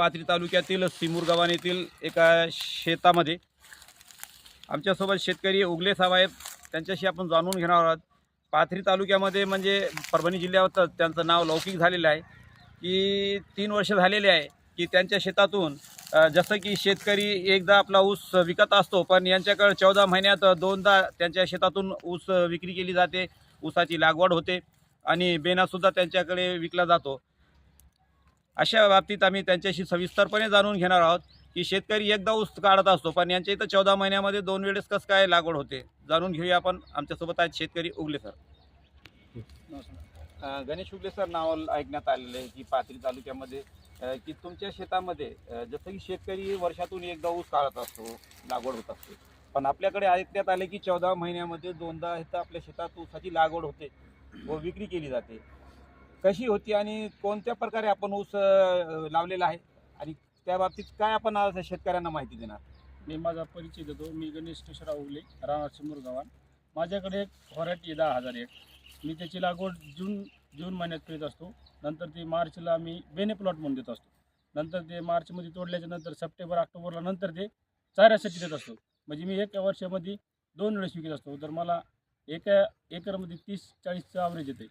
पाथरी तालुक्यातील सिमूर गावान येथील एका शेतामध्ये आमच्यासोबत शेतकरी उगले साहेब आहेत. त्यांच्याशी आपण जाणून घेणार आहोत. पाथरी तालुक्यामध्ये म्हणजे परभणी जिल्ह्यात त्यांचं नाव लौकिक झालेलं आहे की 3 वर्ष झालेले आहे की त्यांच्या शेतातून जसं की शेतकरी एकदा आपला ऊस विकत असतो, पण यांच्याकडे 14 महिन्यात दोनदा त्यांच्या शेतातून ऊस विक्री केली जाते. ऊसाची लागवड होते आणि बेनासुद्धा त्यांच्याकडे विकला जातो. अशा बाबतीत आम्ही त्यांच्याशी सविस्तरपणे जाणून घेणार आहोत की शेतकरी एकदा ऊस काढत असतो, पण यांच्या इथं 14 महिन्यामध्ये 2 वेळेस कसं काय लागवड होते, जाणून घेऊया आपण. आमच्यासोबत आहेत शेतकरी उगले सर. गणेश उगले सर नाव ऐकण्यात आलेलं आहे की पाथरी तालुक्यामध्ये की तुमच्या शेतामध्ये जसं की शेतकरी वर्षातून एकदा ऊस काढत असतो, लागवड होत असते, पण आपल्याकडे ऐकण्यात आले की 14 महिन्यामध्ये दोनदा इथं आपल्या शेतात ऊसाची लागवड होते व विक्री केली जाते. कशी होती आणि कोणत्या प्रकारे आपण ऊस लावलेला आहे आणि त्या बाबतीत काय आपण आज शेतकऱ्यांना माहिती देणार? मी माझा परिचय देतो. मी गणेश केशवराव उगले, राहणार सिमूर गावात. माझ्याकडे एक व्हरायटी 10,001. मी त्याची लागवड जून महिन्यात करीत असतो. नंतर ते मार्चला मी बेने प्लॉट म्हणून देत असतो. नंतर ते मार्चमध्ये तोडल्याच्या नंतर सप्टेंबर ऑक्टोबरला नंतर ते चाऱ्यासाठी देत असतो. म्हणजे मी एका वर्षामध्ये 2 वेळेस विकत असतो. तर मला एका एकरमध्ये 30-40चं ॲव्हरेज येते.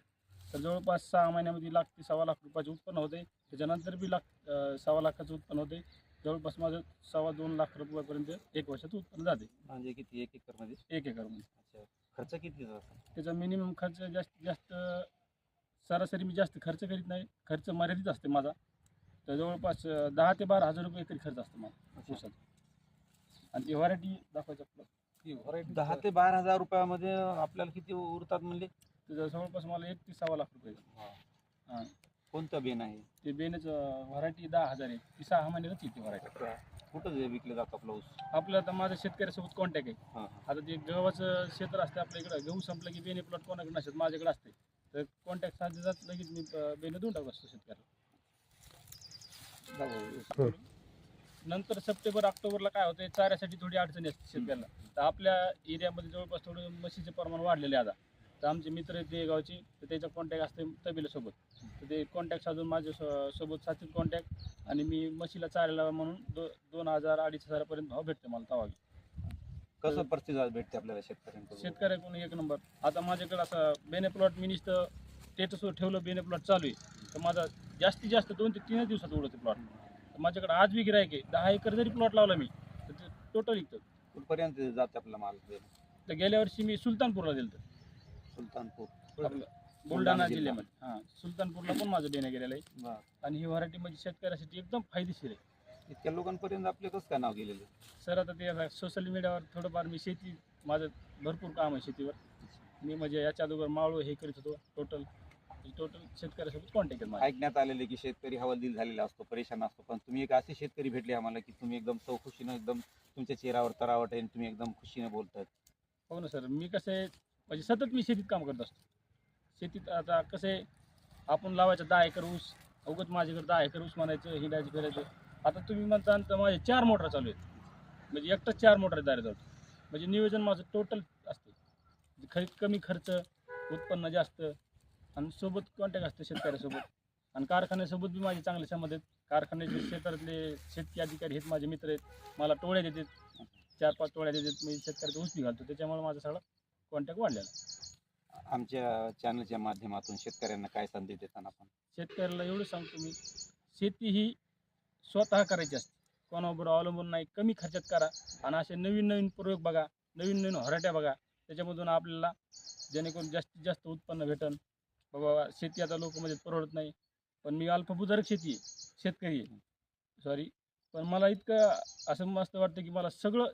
तर जवळपास 6 महिन्यामध्ये लाख ते 1.25 लाख रुपयाचे उत्पन्न होते. त्याच्यानंतर बी 1.25 लाखाचं उत्पन्न होते. जवळपास माझं 2.25 लाख रुपयापर्यंत एक वर्षाचं उत्पन्न जाते. म्हणजे किती, 1 एकरमध्ये? 1 एकरमध्ये. अच्छा, खर्च किती जातो? त्याचा मिनिमम खर्च जास्तीत जास्त सरासरी मी जास्त खर्च करीत नाही. खर्च मर्यादित असते माझा. तर जवळपास 10,000 ते 12,000 रुपये एकरी खर्च असतो माझा ऊसाचा. आणि ती व्हरायटी दाखवायचं आपलं. ती व्हरायटी 10 ते 12,000 रुपयामध्ये आपल्याला किती उरतात म्हणजे? त्याचा जवळपास मला 1 ते 1.25 लाख रुपये. हां, कोणतं बेन आहे? ते बेनच व्हरायटी 10,000 आहे. ती 6 महिन्यातच येते व्हरायटी. कुठं जे विकलं जातं आपलं ऊस? आपलं आता माझ्या शेतकऱ्यासोबत कॉन्टॅक्ट आहे. हां. आता ते गव्हाचं क्षेत्र असते आपल्या इकडं. गहू संपलं की बेने प्लॉट कोणाकडे नसतात, माझ्याकडे असते. तर कॉन्टॅक्ट साधतात, लगेच मी बेने देऊन टाकत असतो शेतकऱ्याला. नंतर सप्टेंबर ऑक्टोबरला काय होतं, चाऱ्यासाठी थोडी अडचणी असते शेतकऱ्याला. तर आपल्या एरियामध्ये जवळपास थोडं म्हशीचं प्रमाण वाढलेलं आहे आता. तर आमचे मित्र आहेत ते गावचे, तर त्याचा कॉन्टॅक्ट असते तबेल्यासोबत. तर ते कॉन्टॅक्ट साधून माझ्या सोबत साधतील कॉन्टॅक्ट, आणि मी म्हशीला चारायला म्हणून 2,000-2,500 पर्यंत भाव भेटते मला तवा. कसं प्रतिसाद भेटते आपल्याला शेतकऱ्यांकडून? शेतकऱ्याकडून 1 नंबर. आता माझ्याकडे असं बेने प्लॉट मी नुसतं स्टेटसवर ठेवलं बेने प्लॉट चालू आहे, तर माझा जास्तीत जास्त 2 ते 3 दिवसात उडते प्लॉट. माझ्याकडे आज बी गिरायक आहे. 10 एकर जरी प्लॉट लावला मी, तर ते टोटल विकतं. कुठपर्यंत जाते आपला माल? तर गेल्या वर्षी मी सुलतानपूरला दिलं होतं. सुलतानपूर, आपलं बुलढाणा जिल्ह्यामध्ये. हां, सुलतानपूरला पण माझं बेने गेलेलं आहे. आणि ही व्हरायटी म्हणजे शेतकऱ्यासाठी एकदम फायदेशीर आहे. इतक्या लोकांपर्यंत आपले कसं काय नाव गेलेलं? सर आता ते सोशल मीडियावर थोडंफार मी माझं भरपूर काम आहे शेतीवर. मी म्हणजे याच्या अगोदर माळू हे करीत होतो. टोटल शेतकऱ्यासोबत कॉन्टॅक्ट आहे माझा. ऐकण्यात आलेले की शेतकरी हवालदिल झालेला असतो, परेशान असतो, पण तुम्ही एक असे शेतकरी भेटले आम्हाला की तुम्ही एकदम चौखुशीनं, एकदम तुमच्या चेहऱ्यावर तरावट आहे, तुम्ही एकदम खुशीने बोलतात. हो ना सर, मी कसं आहे म्हणजे सतत मी शेतीत काम करत असतो. शेतीत आता कसं आहे, आपण लावायचं 10 एकर ऊस, अवघत माझ्याकडे 10 एकर ऊस म्हणायचं, हिंडायचं फिरायचं. आता तुम्ही म्हणता तर माझे 4 मोटर चालू आहेत. म्हणजे एकटाच 4 मोटर दारे जातो. म्हणजे नियोजन माझं टोटल असतं. कमी खर्च, उत्पन्न जास्त, आणि सोबत कॉन्टॅक्ट असतं शेतकऱ्यासोबत. आणि कारखान्यासोबत बी माझे चांगले संबंध आहेत. कारखान्याचे क्षेत्रातले शेतकी अधिकारी आहेत, माझे मित्र आहेत. मला टोळ्या देतात, 4-5 टोळ्या देतात. मी शेतकऱ्याचा ऊस बी घालतो. त्याच्यामुळे माझा सगळा कॉन्टॅक्ट वाढलेला. आमच्या चॅनलच्या माध्यमातून शेतकऱ्यांना काय संदेश देताना आपण? शेतकऱ्याला एवढं सांगतो मी, शेती ही स्वतः करायची असते, कोणावर अवलंबून नाही. कमी खर्चात करा आणि असे नवीन प्रयोग बघा, नवीन व्हरायट्या बघा. त्याच्यामधून आपल्याला जेणेकरून जास्तीत जास्त उत्पन्न भेटन. बाबा शेती आता लोक म्हणजे परवडत नाही, पण मी अल्पभूधारक शेतकरी आहे, सॉरी. पण मला इतकं असं मस्त वाटतं की मला सगळं